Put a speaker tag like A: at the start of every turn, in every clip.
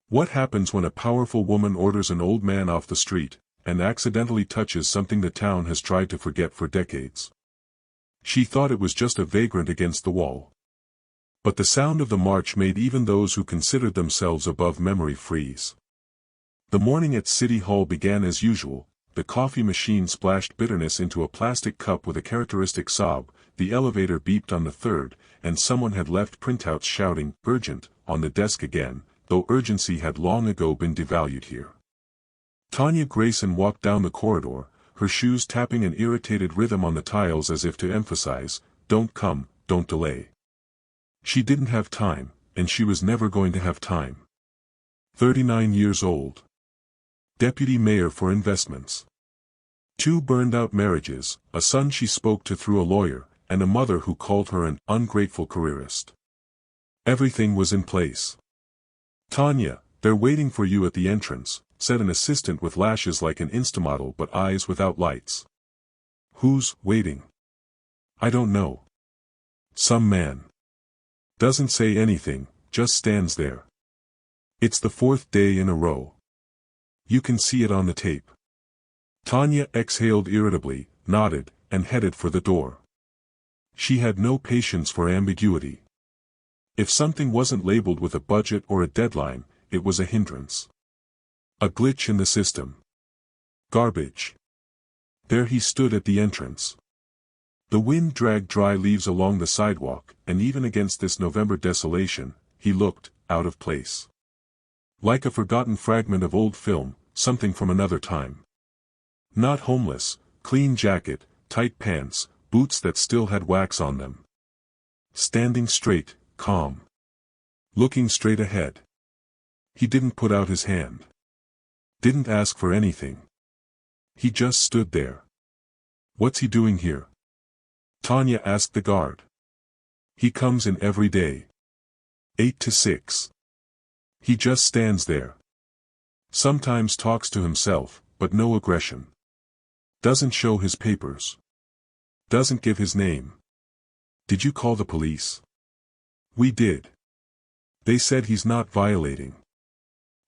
A: What happens when a powerful woman orders an old man off the street, and accidentally touches something the town has tried to forget for decades? She thought it was just a vagrant against the wall. But the sound of the march made even those who considered themselves above memory freeze. The morning at City Hall began as usual. The coffee machine splashed bitterness into a plastic cup with a characteristic sob, the elevator beeped on the third, and someone had left printouts shouting, "Urgent," on the desk again, though urgency had long ago been devalued here. Tanya Grayson walked down the corridor, her shoes tapping an irritated rhythm on the tiles as if to emphasize, "Don't come, don't delay." She didn't have time, and she was never going to have time. 39 years old. Deputy Mayor for Investments. 2 burned-out marriages, a son she spoke to through a lawyer, and a mother who called her an ungrateful careerist. Everything was in place. "Tanya, they're waiting for you at the entrance," said an assistant with lashes like an Instamodel but eyes without lights. "Who's waiting?" "I don't know. Some man. Doesn't say anything, just stands there. It's the 4th day in a row. You can see it on the tape." Tanya exhaled irritably, nodded, and headed for the door. She had no patience for ambiguity. If something wasn't labeled with a budget or a deadline, it was a hindrance. A glitch in the system. Garbage. There he stood at the entrance. The wind dragged dry leaves along the sidewalk, and even against this November desolation, he looked out of place. Like a forgotten fragment of old film, something from another time. Not homeless, clean jacket, tight pants, boots that still had wax on them. Standing straight, calm. Looking straight ahead. He didn't put out his hand. Didn't ask for anything. He just stood there. "What's he doing here?" Tanya asked the guard. "He comes in every day. 8 to 6. He just stands there. Sometimes talks to himself, but no aggression. Doesn't show his papers. Doesn't give his name." "Did you call the police?" "We did. They said he's not violating.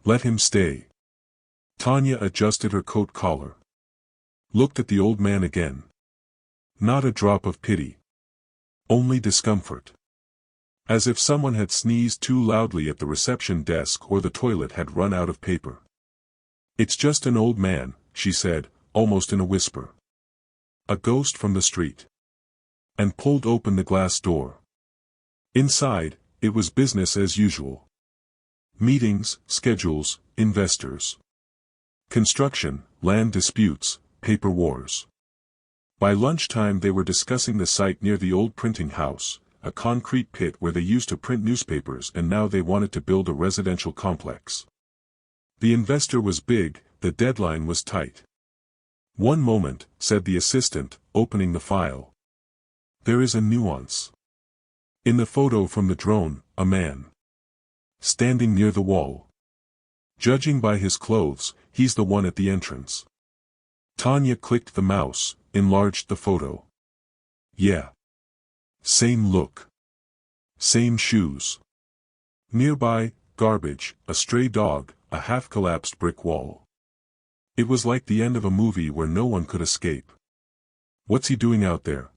A: Let him stay." Tanya adjusted her coat collar. Looked at the old man again. Not a drop of pity. Only discomfort. As if someone had sneezed too loudly at the reception desk or the toilet had run out of paper. "It's just an old man," she said, almost in a whisper. "A ghost from the street." And pulled open the glass door. Inside, it was business as usual. Meetings, schedules, investors. Construction, land disputes, paper wars. By lunchtime they were discussing the site near the old printing house, a concrete pit where they used to print newspapers, and now they wanted to build a residential complex. The investor was big, the deadline was tight. "One moment," said the assistant, opening the file. "There is a nuance. In the photo from the drone, a man. Standing near the wall. Judging by his clothes, he's the one at the entrance." Tanya clicked the mouse, enlarged the photo. "Yeah. Same look. Same shoes. Nearby, garbage, a stray dog, a half-collapsed brick wall. It was like the end of a movie where no one could escape." "What's he doing out there?"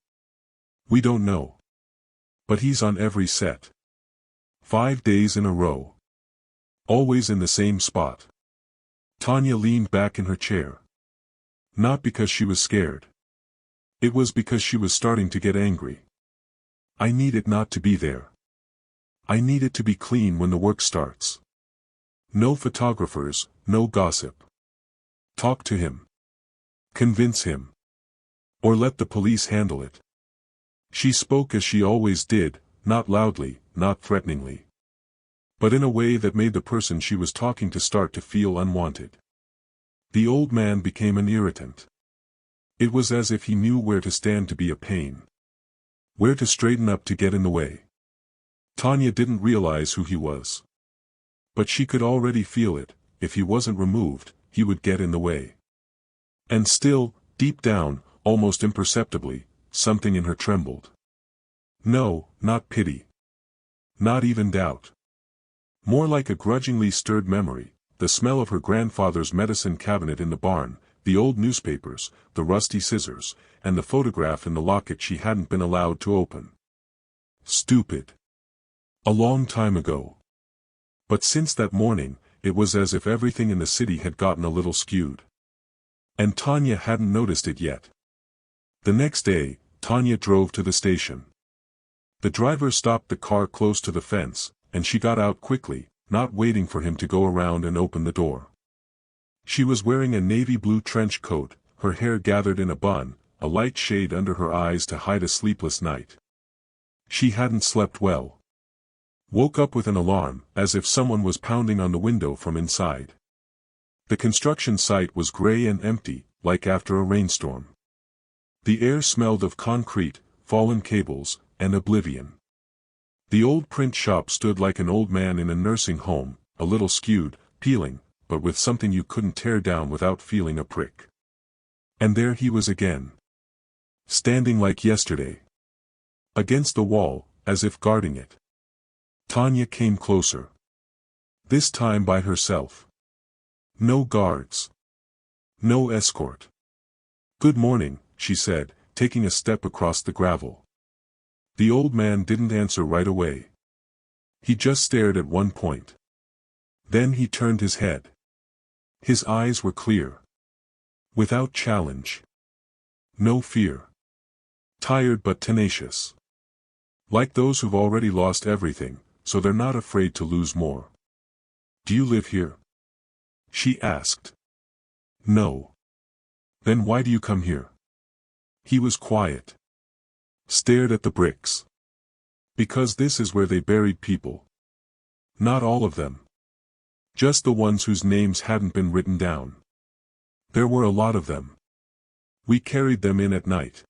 A: "We don't know. But he's on every set. 5 days in a row. Always in the same spot." Tanya leaned back in her chair. Not because she was scared. It was because she was starting to get angry. "I need it not to be there. I need it to be clean when the work starts. No photographers, no gossip. Talk to him. Convince him. Or let the police handle it." She spoke as she always did, not loudly, not threateningly. But in a way that made the person she was talking to start to feel unwanted. The old man became an irritant. It was as if he knew where to stand to be a pain. Where to straighten up to get in the way. Tanya didn't realize who he was. But she could already feel it. If he wasn't removed, he would get in the way. And still, deep down, almost imperceptibly, something in her trembled. No, not pity. Not even doubt. More like a grudgingly stirred memory, the smell of her grandfather's medicine cabinet in the barn, the old newspapers, the rusty scissors, and the photograph in the locket she hadn't been allowed to open. Stupid. A long time ago. But since that morning, it was as if everything in the city had gotten a little skewed. And Tanya hadn't noticed it yet. The next day, Tanya drove to the station. The driver stopped the car close to the fence, and she got out quickly, not waiting for him to go around and open the door. She was wearing a navy blue trench coat, her hair gathered in a bun, a light shade under her eyes to hide a sleepless night. She hadn't slept well. Woke up with an alarm, as if someone was pounding on the window from inside. The construction site was gray and empty, like after a rainstorm. The air smelled of concrete, fallen cables, and oblivion. The old print shop stood like an old man in a nursing home, a little skewed, peeling, but with something you couldn't tear down without feeling a prick. And there he was again. Standing like yesterday. Against the wall, as if guarding it. Tanya came closer. This time by herself. No guards. No escort. "Good morning," she said, taking a step across the gravel. The old man didn't answer right away. He just stared at one point. Then he turned his head. His eyes were clear. Without challenge. No fear. Tired but tenacious. Like those who've already lost everything, so they're not afraid to lose more. "Do you live here?" she asked. "No." "Then why do you come here?" He was quiet. Stared at the bricks. "Because this is where they buried people. Not all of them. Just the ones whose names hadn't been written down. There were a lot of them. We carried them in at night.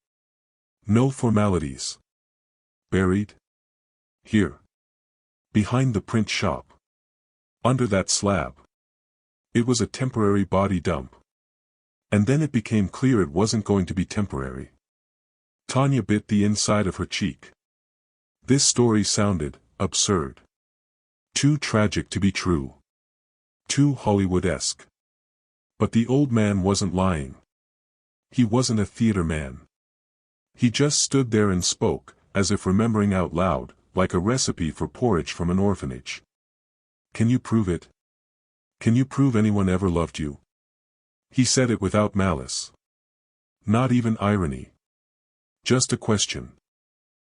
A: No formalities. Buried? Here. Behind the print shop. Under that slab. It was a temporary body dump. And then it became clear it wasn't going to be temporary." Tanya bit the inside of her cheek. This story sounded absurd. Too tragic to be true. Too Hollywood-esque. But the old man wasn't lying. He wasn't a theater man. He just stood there and spoke, as if remembering out loud, like a recipe for porridge from an orphanage. "Can you prove it? Can you prove anyone ever loved you?" He said it without malice. Not even irony. Just a question.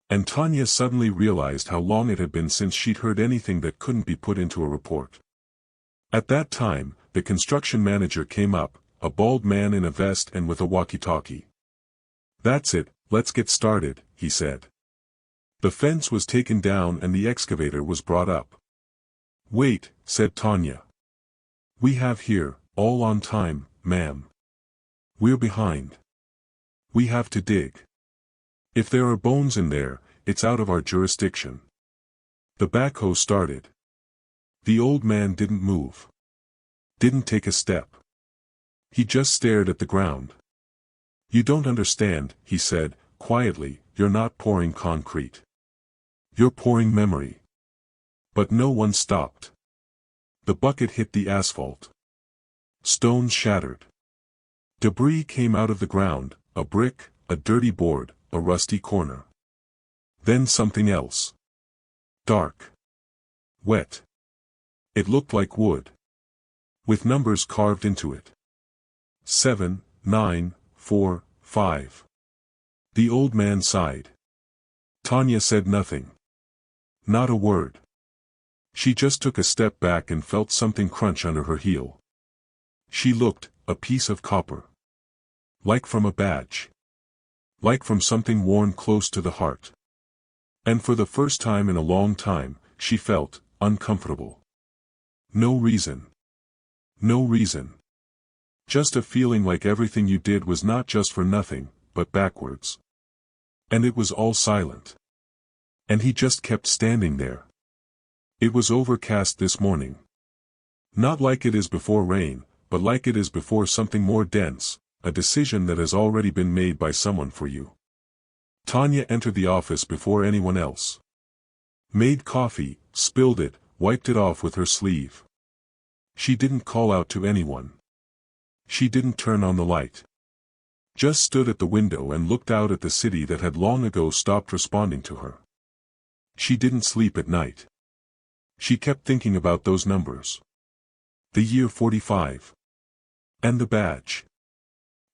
A: And Tanya suddenly realized how long it had been since she'd heard anything that couldn't be put into a report. At that time, the construction manager came up, a bald man in a vest and with a walkie-talkie. "That's it, let's get started," he said. The fence was taken down and the excavator was brought up. "Wait," said Tanya. "We have here, all on time, ma'am. We're behind. We have to dig. If there are bones in there, it's out of our jurisdiction." The backhoe started. The old man didn't move. Didn't take a step. He just stared at the ground. "You don't understand," he said, quietly, "you're not pouring concrete. You're pouring memory." But no one stopped. The bucket hit the asphalt. Stones shattered. Debris came out of the ground, a brick, a dirty board, a rusty corner. Then something else. Dark. Wet. It looked like wood. With numbers carved into it. 7, 9, 4, 5. The old man sighed. Tanya said nothing. Not a word. She just took a step back and felt something crunch under her heel. She looked, a piece of copper. Like from a badge. Like from something worn close to the heart. And for the first time in a long time, she felt uncomfortable. No reason. No reason. Just a feeling like everything you did was not just for nothing, but backwards. And it was all silent. And he just kept standing there. It was overcast this morning. Not like it is before rain, but like it is before something more dense, a decision that has already been made by someone for you. Tanya entered the office before anyone else. Made coffee, spilled it, wiped it off with her sleeve. She didn't call out to anyone. She didn't turn on the light. Just stood at the window and looked out at the city that had long ago stopped responding to her. She didn't sleep at night. She kept thinking about those numbers. The year 45. And the badge.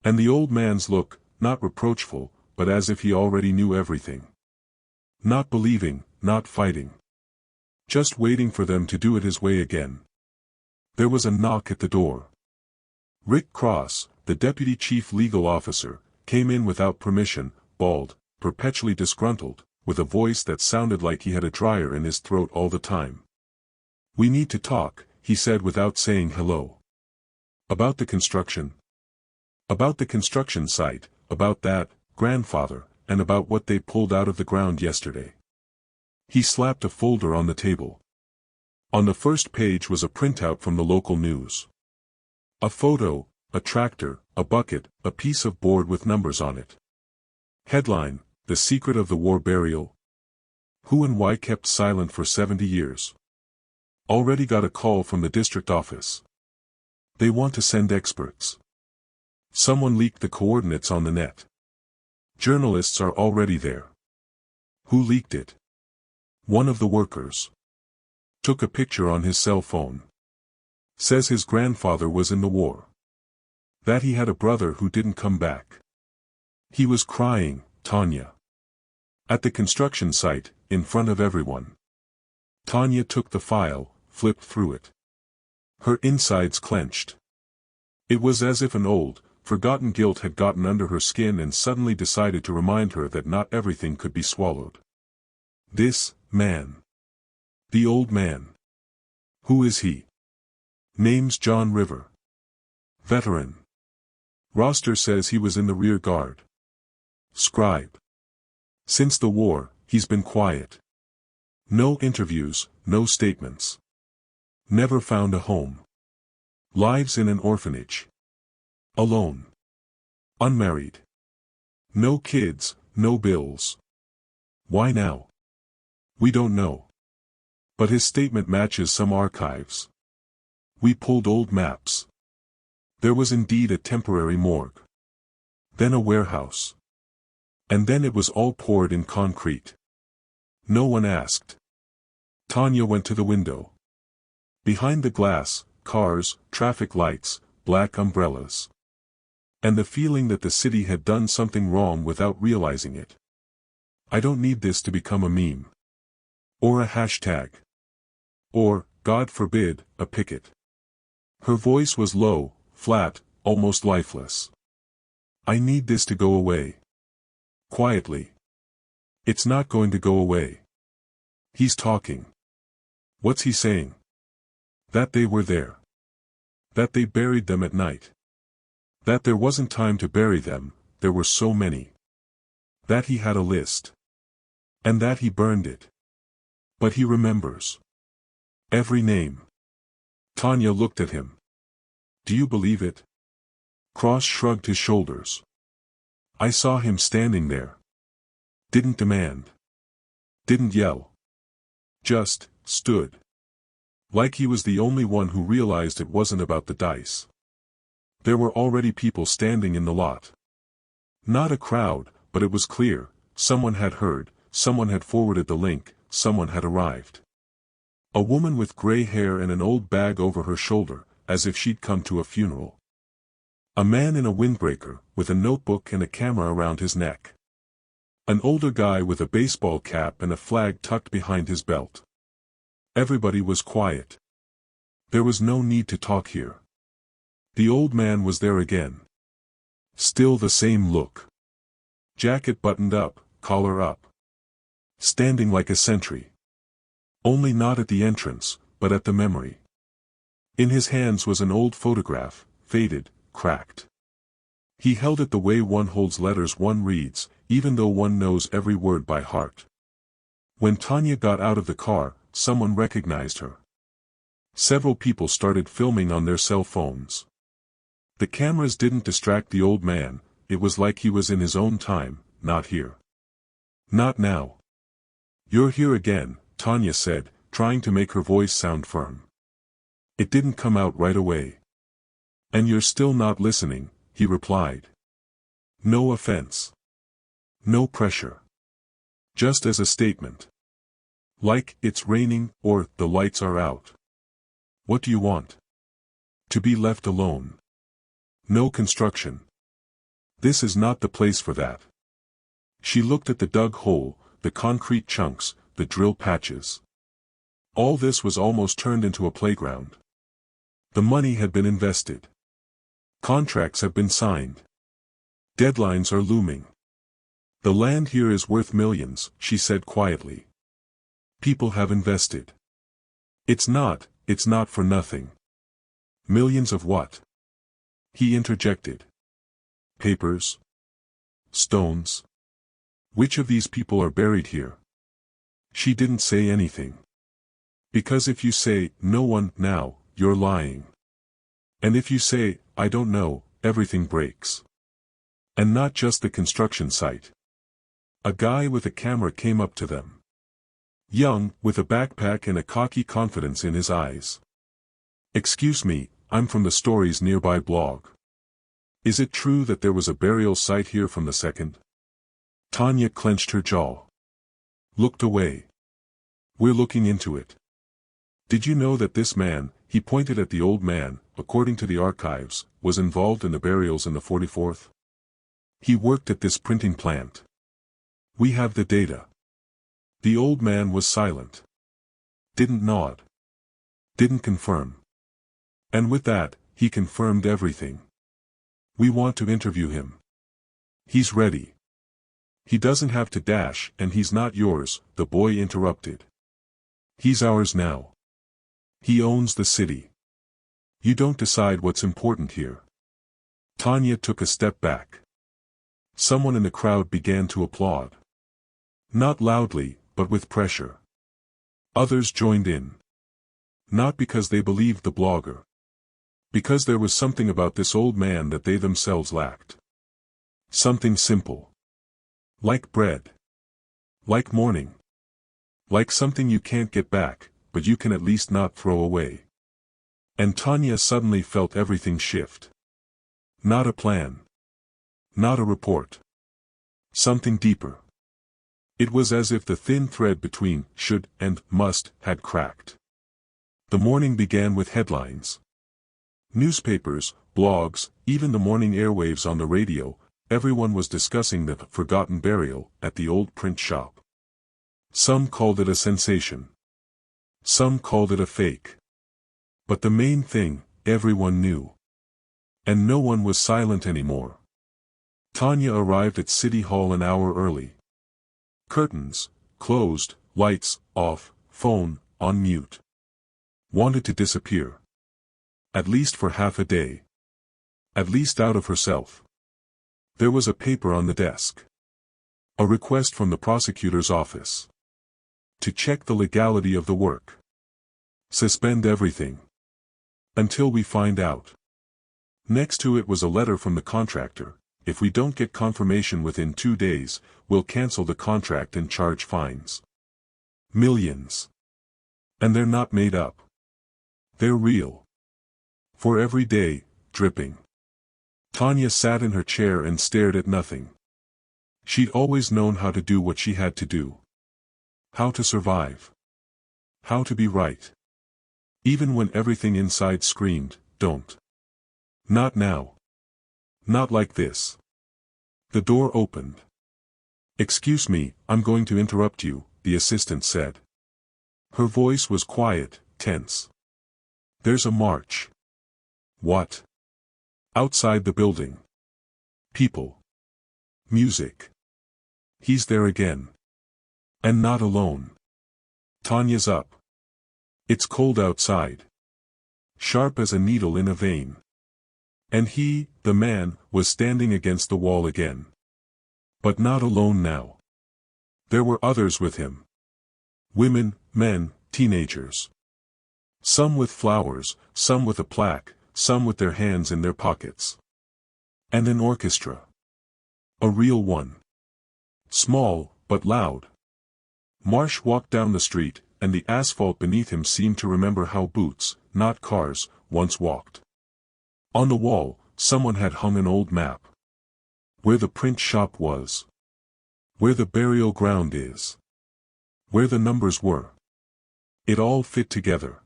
A: And the old man's look, not reproachful, but as if he already knew everything. Not believing, not fighting. Just waiting for them to do it his way again. There was a knock at the door. Rick Cross, the deputy chief legal officer, came in without permission, bald, perpetually disgruntled, with a voice that sounded like he had a dryer in his throat all the time. "We need to talk," he said without saying hello. "About the construction. About the construction site, about that, grandfather, and about what they pulled out of the ground yesterday." He slapped a folder on the table. On the first page was a printout from the local news. A photo, a tractor, a bucket, a piece of board with numbers on it. Headline: The Secret of the War Burial. Who and why kept silent for 70 years. Already got a call from the district office. They want to send experts. Someone leaked the coordinates on the net. Journalists are already there. Who leaked it? One of the workers. Took a picture on his cell phone. Says his grandfather was in the war. That he had a brother who didn't come back. He was crying, Tanya. At the construction site, in front of everyone. Tanya took the file, flipped through it. Her insides clenched. It was as if an old, forgotten guilt had gotten under her skin and suddenly decided to remind her that not everything could be swallowed. This man. The old man. Who is he? Name's John River. Veteran. Roster says he was in the rear guard. Scribe. Since the war, he's been quiet. No interviews, no statements. Never found a home. Lives in an orphanage. Alone. Unmarried. No kids, no bills. Why now? We don't know. But his statement matches some archives. We pulled old maps. There was indeed a temporary morgue. Then a warehouse. And then it was all poured in concrete. No one asked. Tanya went to the window. Behind the glass, cars, traffic lights, black umbrellas. And the feeling that the city had done something wrong without realizing it. I don't need this to become a meme. Or a hashtag. Or, God forbid, a picket. Her voice was low, flat, almost lifeless. I need this to go away. Quietly. It's not going to go away. He's talking. What's he saying? That they were there. That they buried them at night. That there wasn't time to bury them, there were so many. That he had a list. And that he burned it. But he remembers. Every name. Tanya looked at him. Do you believe it? Cross shrugged his shoulders. I saw him standing there. Didn't demand. Didn't yell. Just stood. Like he was the only one who realized it wasn't about the dice. There were already people standing in the lot. Not a crowd, but it was clear, someone had heard, someone had forwarded the link, someone had arrived. A woman with gray hair and an old bag over her shoulder, as if she'd come to a funeral. A man in a windbreaker, with a notebook and a camera around his neck. An older guy with a baseball cap and a flag tucked behind his belt. Everybody was quiet. There was no need to talk here. The old man was there again. Still the same look. Jacket buttoned up, collar up. Standing like a sentry. Only not at the entrance, but at the memory. In his hands was an old photograph, faded, cracked. He held it the way one holds letters one reads, even though one knows every word by heart. When Tanya got out of the car, someone recognized her. Several people started filming on their cell phones. The cameras didn't distract the old man, it was like he was in his own time, not here. Not now. You're here again, Tanya said, trying to make her voice sound firm. It didn't come out right away. "And you're still not listening," he replied. "No offense. No pressure. Just as a statement. Like, it's raining, or, the lights are out. What do you want? To be left alone. No construction. This is not the place for that." She looked at the dug hole, the concrete chunks, the drill patches. All this was almost turned into a playground. The money had been invested. Contracts have been signed. Deadlines are looming. "The land here is worth millions," she said quietly. "People have invested. It's not for nothing." "Millions of what?" he interjected. "Papers? Stones? Which of these people are buried here?" She didn't say anything. "Because if you say, 'No one,' now, you're lying. And if you say, 'I don't know,' everything breaks. And not just the construction site." A guy with a camera came up to them. Young, with a backpack and a cocky confidence in his eyes. "Excuse me, I'm from the Stories Nearby blog. Is it true that there was a burial site here from the second?" Tanya clenched her jaw. Looked away. "We're looking into it. Did you know that this man," he pointed at the old man, "according to the archives, was involved in the burials in the 44th? He worked at this printing plant. We have the data." The old man was silent. Didn't nod. Didn't confirm. And with that, he confirmed everything. "We want to interview him. He's ready." "He doesn't have to dash, and he's not yours," the boy interrupted. "He's ours now. He owns the city. You don't decide what's important here." Tanya took a step back. Someone in the crowd began to applaud. Not loudly, but with pressure. Others joined in. Not because they believed the blogger. Because there was something about this old man that they themselves lacked. Something simple. Like bread. Like morning. Like something you can't get back, but you can at least not throw away. And Tanya suddenly felt everything shift. Not a plan. Not a report. Something deeper. It was as if the thin thread between should and must had cracked. The morning began with headlines. Newspapers, blogs, even the morning airwaves on the radio, everyone was discussing the forgotten burial at the old print shop. Some called it a sensation. Some called it a fake. But the main thing, everyone knew. And no one was silent anymore. Tanya arrived at City Hall an hour early. Curtains closed, lights off, phone on mute. Wanted to disappear. At least for half a day. At least out of herself. There was a paper on the desk. A request from the prosecutor's office. To check the legality of the work. Suspend everything. Until we find out. Next to it was a letter from the contractor. If we don't get confirmation within 2 days, we'll cancel the contract and charge fines. Millions. And they're not made up. They're real. For every day, dripping. Tanya sat in her chair and stared at nothing. She'd always known how to do what she had to do. How to survive. How to be right. Even when everything inside screamed, don't. Not now. Not like this. The door opened. "Excuse me, I'm going to interrupt you," the assistant said. Her voice was quiet, tense. "There's a march." "What?" "Outside the building. People. Music. He's there again. And not alone. Tanya's up. It's cold outside. Sharp as a needle in a vein. And he, the man, was standing against the wall again. But not alone now. There were others with him. Women, men, teenagers. Some with flowers, some with a plaque, some with their hands in their pockets. And an orchestra. A real one. Small, but loud. Marsh walked down the street, and the asphalt beneath him seemed to remember how boots, not cars, once walked. On the wall, someone had hung an old map. Where the print shop was. Where the burial ground is. Where the numbers were. It all fit together.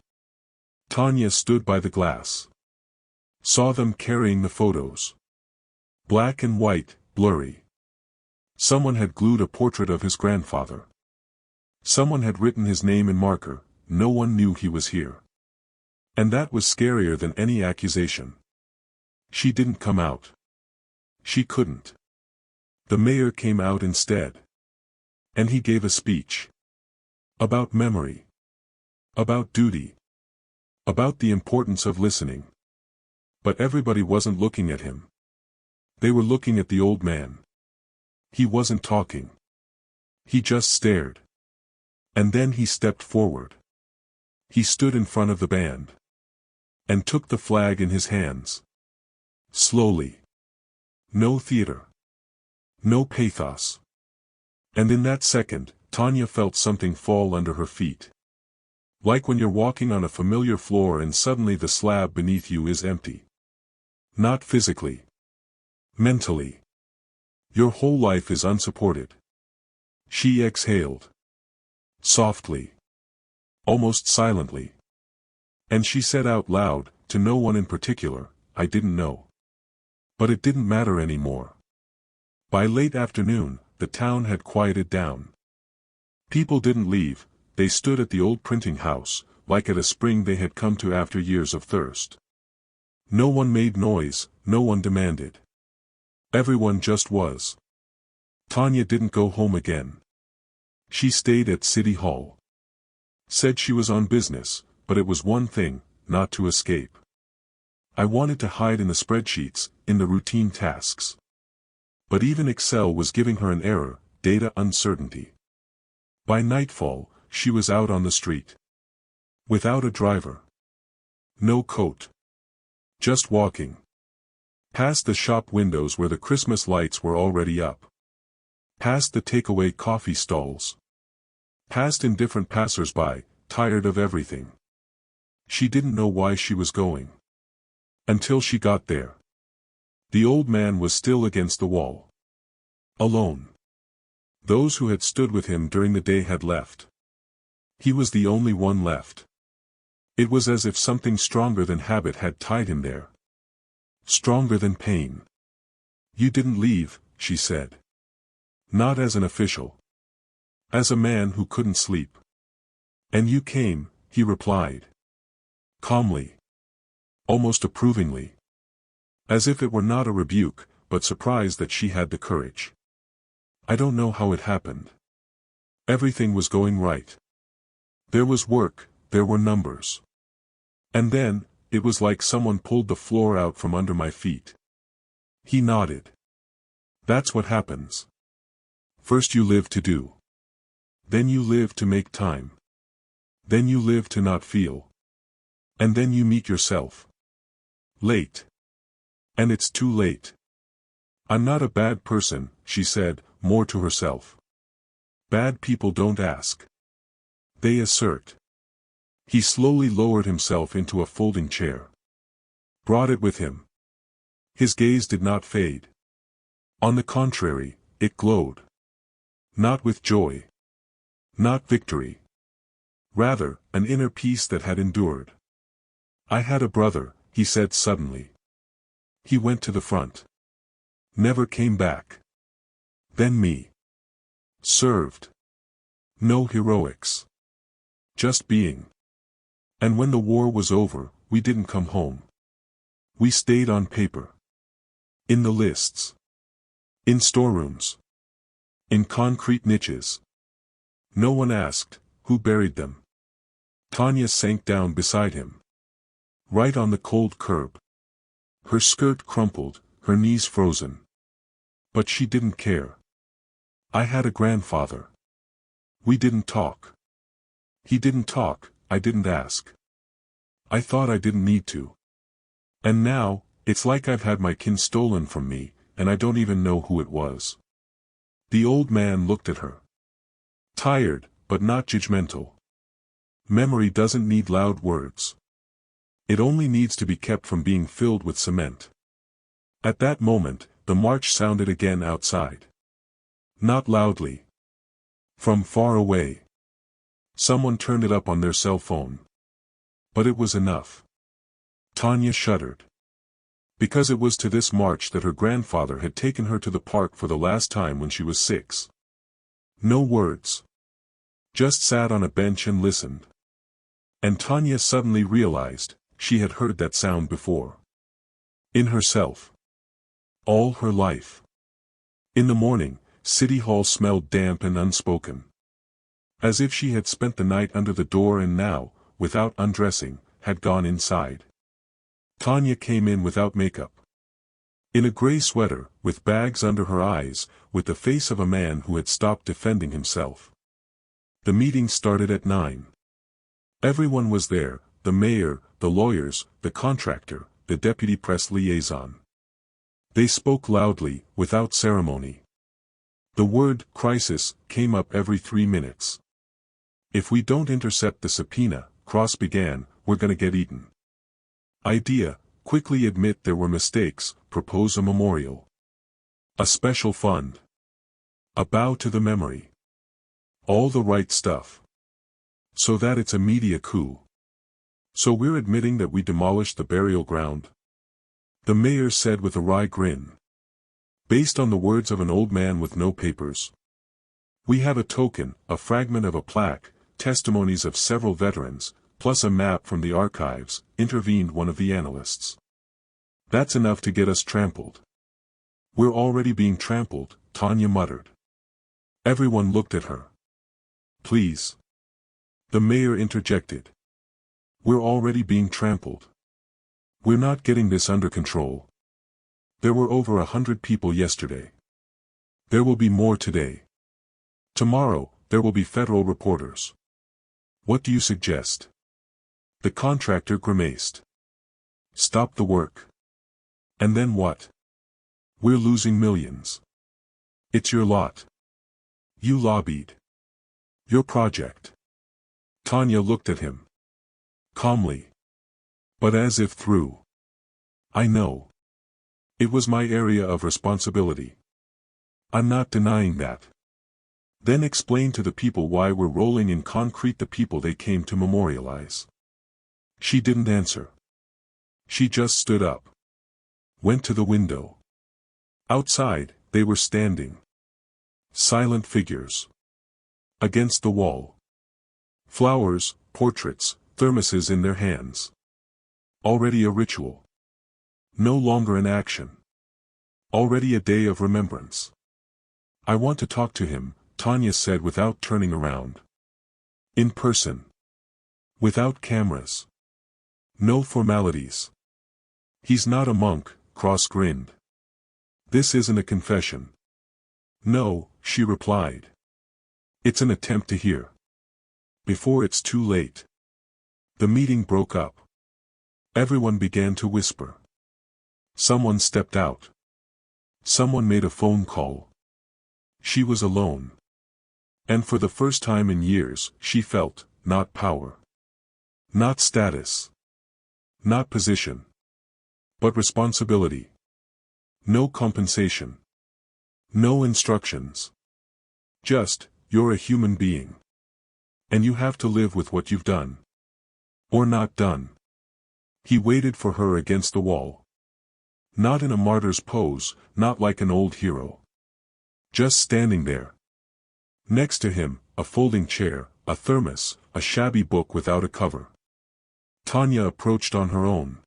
A: Tanya stood by the glass. Saw them carrying the photos. Black and white, blurry. Someone had glued a portrait of his grandfather. Someone had written his name in marker, no one knew he was here. And that was scarier than any accusation. She didn't come out. She couldn't. The mayor came out instead. And he gave a speech. About memory. About duty. About the importance of listening. But everybody wasn't looking at him. They were looking at the old man. He wasn't talking. He just stared. And then he stepped forward. He stood in front of the band. And took the flag in his hands. Slowly. No theater. No pathos. And in that second, Tanya felt something fall under her feet. Like when you're walking on a familiar floor and suddenly the slab beneath you is empty. Not physically. Mentally. Your whole life is unsupported. She exhaled. Softly. Almost silently. And she said out loud, to no one in particular, I didn't know. But it didn't matter anymore. By late afternoon, the town had quieted down. People didn't leave, they stood at the old printing house, like at a spring they had come to after years of thirst. No one made noise, no one demanded. Everyone just was. Tanya didn't go home again. She stayed at City Hall. Said she was on business, but it was one thing, not to escape. I wanted to hide in the spreadsheets, in the routine tasks. But even Excel was giving her an error, data uncertainty. By nightfall, she was out on the street. Without a driver. No coat. Just walking. Past the shop windows where the Christmas lights were already up. Past the takeaway coffee stalls. Past indifferent passers-by, tired of everything. She didn't know why she was going. Until she got there. The old man was still against the wall. Alone. Those who had stood with him during the day had left. He was the only one left. It was as if something stronger than habit had tied him there. Stronger than pain. You didn't leave, she said. Not as an official. As a man who couldn't sleep. And you came, he replied. Calmly. Almost approvingly. As if it were not a rebuke, but surprised that she had the courage. I don't know how it happened. Everything was going right. There was work, there were numbers. And then, it was like someone pulled the floor out from under my feet. He nodded. That's what happens. First you live to do. Then you live to make time. Then you live to not feel. And then you meet yourself. Late. And it's too late. I'm not a bad person, she said, more to herself. Bad people don't ask. They assert. He slowly lowered himself into a folding chair. Brought it with him. His gaze did not fade. On the contrary, it glowed. Not with joy. Not victory. Rather, an inner peace that had endured. I had a brother, he said suddenly. He went to the front. Never came back. Then me. Served. No heroics. Just being. And when the war was over, we didn't come home. We stayed on paper. In the lists. In storerooms. In concrete niches. No one asked, who buried them. Tanya sank down beside him. Right on the cold curb. Her skirt crumpled, her knees frozen. But she didn't care. I had a grandfather. We didn't talk. He didn't talk, I didn't ask. I thought I didn't need to. And now, it's like I've had my kin stolen from me, and I don't even know who it was. The old man looked at her. Tired, but not judgmental. Memory doesn't need loud words. It only needs to be kept from being filled with cement. At that moment, the march sounded again outside. Not loudly. From far away. Someone turned it up on their cell phone. But it was enough. Tanya shuddered. Because it was to this march that her grandfather had taken her to the park for the last time when she was 6. No words. Just sat on a bench and listened. And Tanya suddenly realized, she had heard that sound before. In herself. All her life. In the morning, City Hall smelled damp and unspoken. As if she had spent the night under the door and now, without undressing, had gone inside. Tanya came in without makeup. In a gray sweater, with bags under her eyes, with the face of a man who had stopped defending himself. The meeting started at 9. Everyone was there, the mayor, the lawyers, the contractor, the deputy press liaison. They spoke loudly, without ceremony. The word crisis came up every 3 minutes. If we don't intercept the subpoena, Cross began, we're gonna get eaten. Idea, quickly admit there were mistakes, propose a memorial. A special fund. A bow to the memory. All the right stuff. So that it's a media coup. So we're admitting that we demolished the burial ground? The mayor said with a wry grin. Based on the words of an old man with no papers. We have a token, a fragment of a plaque, testimonies of several veterans, plus a map from the archives, intervened one of the analysts. That's enough to get us trampled. We're already being trampled, Tanya muttered. Everyone looked at her. Please. The mayor interjected. We're already being trampled. We're not getting this under control. There were over 100 people yesterday. There will be more today. Tomorrow, there will be federal reporters. What do you suggest? The contractor grimaced. Stop the work. And then what? We're losing millions. It's your lot. You lobbied. Your project. Tanya looked at him. Calmly. But as if through. I know. It was my area of responsibility. I'm not denying that. Then explain to the people why we're rolling in concrete the people they came to memorialize. She didn't answer. She just stood up. Went to the window. Outside, they were standing. Silent figures. Against the wall. Flowers, portraits, thermoses in their hands. Already a ritual. No longer an action. Already a day of remembrance. I want to talk to him, Tanya said without turning around. In person. Without cameras. No formalities. He's not a monk, Cross grinned. This isn't a confession. No, she replied. It's an attempt to hear. Before it's too late. The meeting broke up. Everyone began to whisper. Someone stepped out. Someone made a phone call. She was alone. And for the first time in years, she felt, not power. Not status. Not position. But responsibility. No compensation. No instructions. Just, you're a human being. And you have to live with what you've done. Or not done. He waited for her against the wall. Not in a martyr's pose, not like an old hero. Just standing there. Next to him, a folding chair, a thermos, a shabby book without a cover. Tanya approached on her own.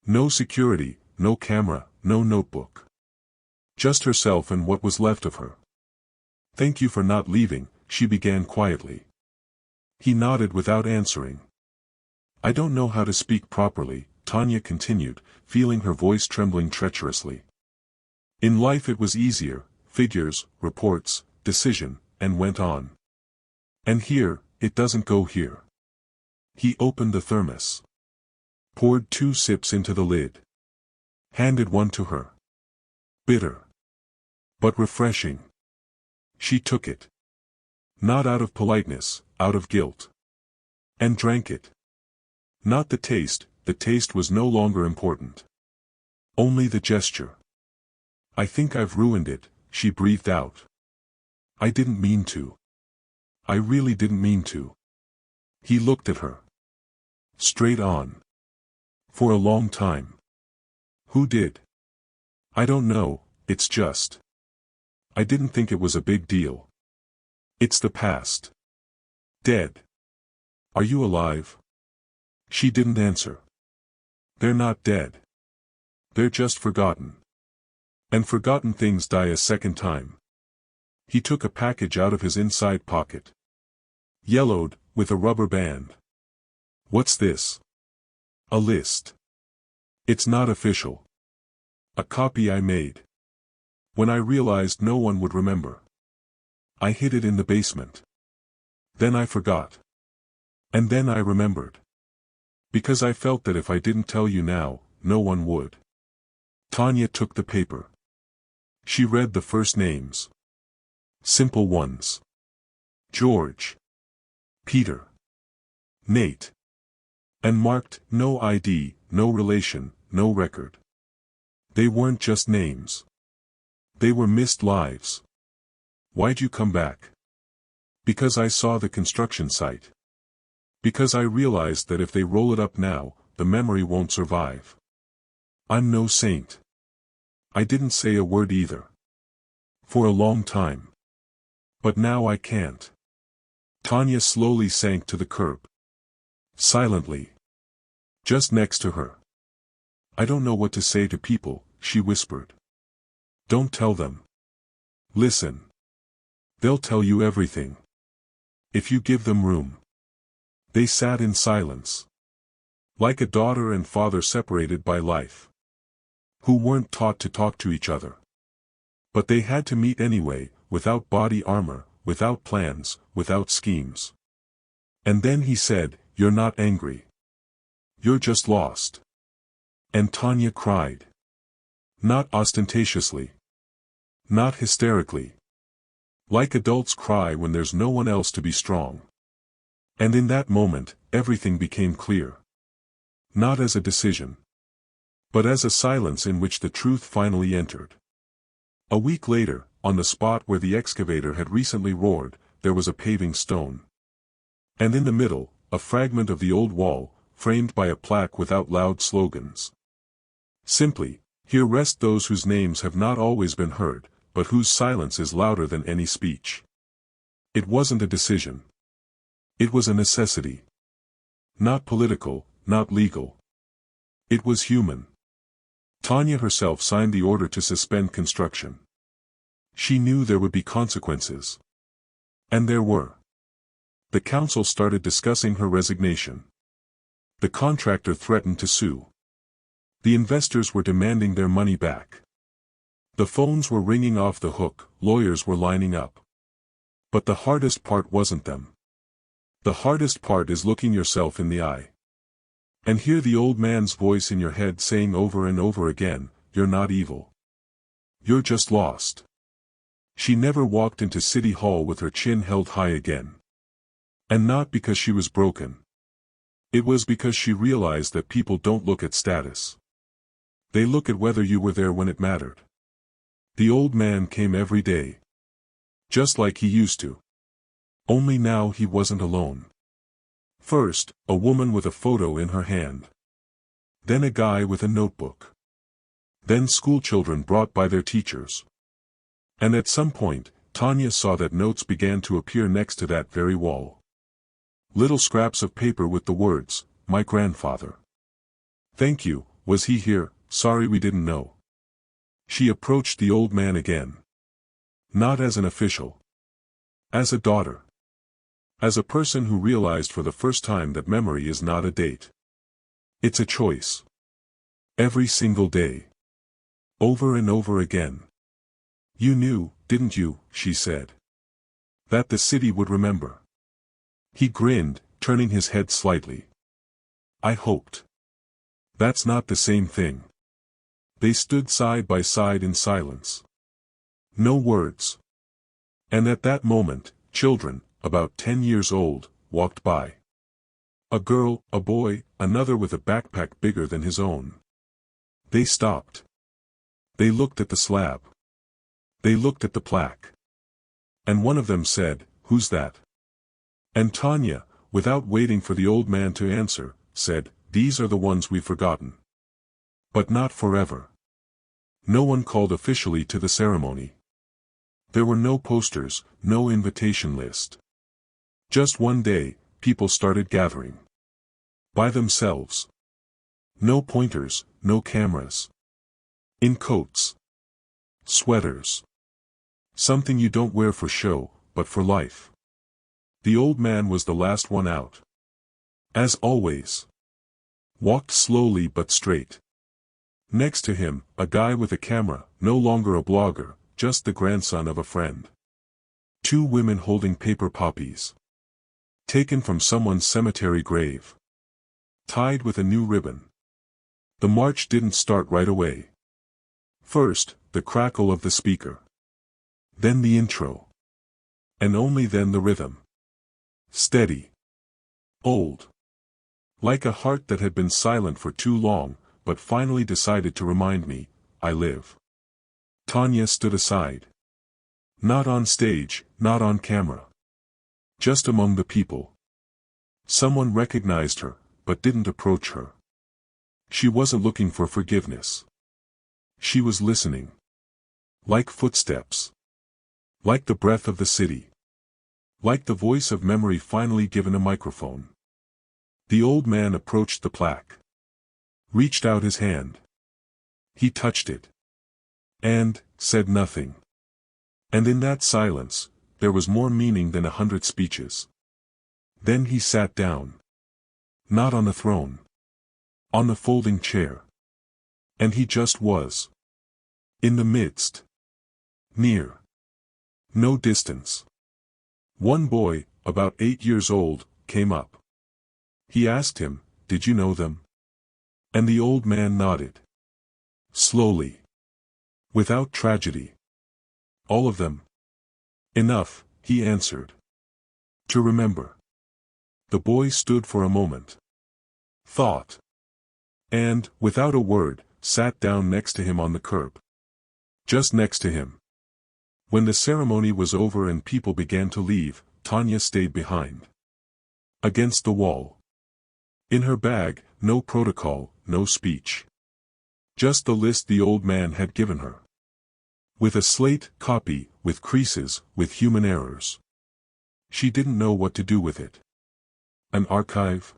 A: No security, no camera, no notebook. Just herself and what was left of her. Thank you for not leaving, she began quietly. He nodded without answering. I don't know how to speak properly, Tanya continued, feeling her voice trembling treacherously. In life it was easier, figures, reports, decision, and went on. And here, it doesn't go here. He opened the thermos. Poured 2 sips into the lid. Handed one to her. Bitter. But refreshing. She took it. Not out of politeness, out of guilt. And drank it. Not the taste was no longer important. Only the gesture. I think I've ruined it, she breathed out. I didn't mean to. I really didn't mean to. He looked at her. Straight on. For a long time. Who did? I don't know, it's just. I didn't think it was a big deal. It's the past. Dead. Are you alive? She didn't answer. They're not dead. They're just forgotten. And forgotten things die a second time. He took a package out of his inside pocket. Yellowed, with a rubber band. What's this? A list. It's not official. A copy I made. When I realized no one would remember. I hid it in the basement. Then I forgot. And then I remembered. Because I felt that if I didn't tell you now, no one would. Tanya took the paper. She read the first names. Simple ones. George. Peter. Nate. And marked, no ID, no relation, no record. They weren't just names. They were missed lives. Why'd you come back? Because I saw the construction site. Because I realized that if they roll it up now, the memory won't survive. I'm no saint. I didn't say a word either. For a long time. But now I can't. Tanya slowly sank to the curb. Silently. Just next to her. I don't know what to say to people, she whispered. Don't tell them. Listen. They'll tell you everything. If you give them room. They sat in silence. Like a daughter and father separated by life. Who weren't taught to talk to each other. But they had to meet anyway, without body armor, without plans, without schemes. And then he said, "You're not angry. You're just lost." And Tanya cried. Not ostentatiously. Not hysterically. Like adults cry when there's no one else to be strong. And in that moment, everything became clear. Not as a decision. But as a silence in which the truth finally entered. A week later, on the spot where the excavator had recently roared, there was a paving stone. And in the middle, a fragment of the old wall, framed by a plaque without loud slogans. Simply, "Here rest those whose names have not always been heard, but whose silence is louder than any speech." It wasn't a decision. It was a necessity. Not political, not legal. It was human. Tanya herself signed the order to suspend construction. She knew there would be consequences. And there were. The council started discussing her resignation. The contractor threatened to sue. The investors were demanding their money back. The phones were ringing off the hook, lawyers were lining up. But the hardest part wasn't them. The hardest part is looking yourself in the eye. And hear the old man's voice in your head saying over and over again, "You're not evil. You're just lost." She never walked into City Hall with her chin held high again. And not because she was broken. It was because she realized that people don't look at status. They look at whether you were there when it mattered. The old man came every day. Just like he used to. Only now he wasn't alone. First, a woman with a photo in her hand. Then a guy with a notebook. Then schoolchildren brought by their teachers. And at some point, Tanya saw that notes began to appear next to that very wall. Little scraps of paper with the words, "My grandfather. Thank you, was he here, sorry we didn't know." She approached the old man again. Not as an official. As a daughter. As a person who realized for the first time that memory is not a date. It's a choice. Every single day. Over and over again. "You knew, didn't you," she said. "That the city would remember." He grinned, turning his head slightly. "I hoped." "That's not the same thing." They stood side by side in silence. No words. And at that moment, children, about 10 years old, walked by. A girl, a boy, another with a backpack bigger than his own. They stopped. They looked at the slab. They looked at the plaque. And one of them said, "Who's that?" And Tanya, without waiting for the old man to answer, said, "These are the ones we've forgotten. But not forever." No one called officially to the ceremony. There were no posters, no invitation list. Just one day, people started gathering. By themselves. No pointers, no cameras. In coats. Sweaters. Something you don't wear for show, but for life. The old man was the last one out. As always. Walked slowly but straight. Next to him, a guy with a camera, no longer a blogger, just the grandson of a friend. Two women holding paper poppies. Taken from someone's cemetery grave. Tied with a new ribbon. The march didn't start right away. First, the crackle of the speaker. Then the intro. And only then the rhythm. Steady. Old. Like a heart that had been silent for too long, but finally decided to remind me, I live. Tanya stood aside. Not on stage, not on camera. Just among the people. Someone recognized her, but didn't approach her. She wasn't looking for forgiveness. She was listening. Like footsteps. Like the breath of the city. Like the voice of memory finally given a microphone. The old man approached the plaque. Reached out his hand. He touched it. And said nothing. And in that silence, there was more meaning than 100 speeches. Then he sat down. Not on the throne. On the folding chair. And he just was. In the midst. Near. No distance. One boy, about 8 years old, came up. He asked him, "Did you know them?" And the old man nodded. Slowly. Without tragedy. All of them. Enough, he answered. To remember. The boy stood for a moment. Thought. And, without a word, sat down next to him on the curb. Just next to him. When the ceremony was over and people began to leave, Tanya stayed behind. Against the wall. In her bag, no protocol, no speech. Just the list the old man had given her. With a slate copy, with creases, with human errors. She didn't know what to do with it. An archive?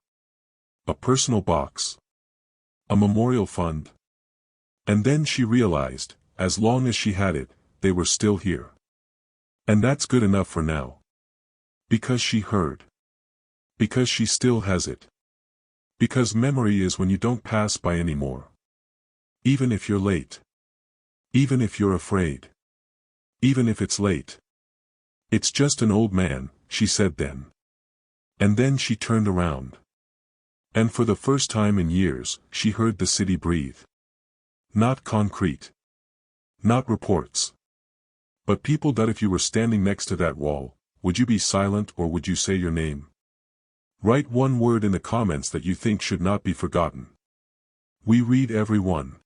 A: A personal box? A memorial fund? And then she realized, as long as she had it, they were still here. And that's good enough for now. Because she heard. Because she still has it. Because memory is when you don't pass by anymore. Even if you're late. Even if you're afraid. Even if it's late. It's just an old man, she said then. And then she turned around. And for the first time in years, she heard the city breathe. Not concrete. Not reports. But people. That if you were standing next to that wall, would you be silent or would you say your name? Write one word in the comments that you think should not be forgotten. We read every one.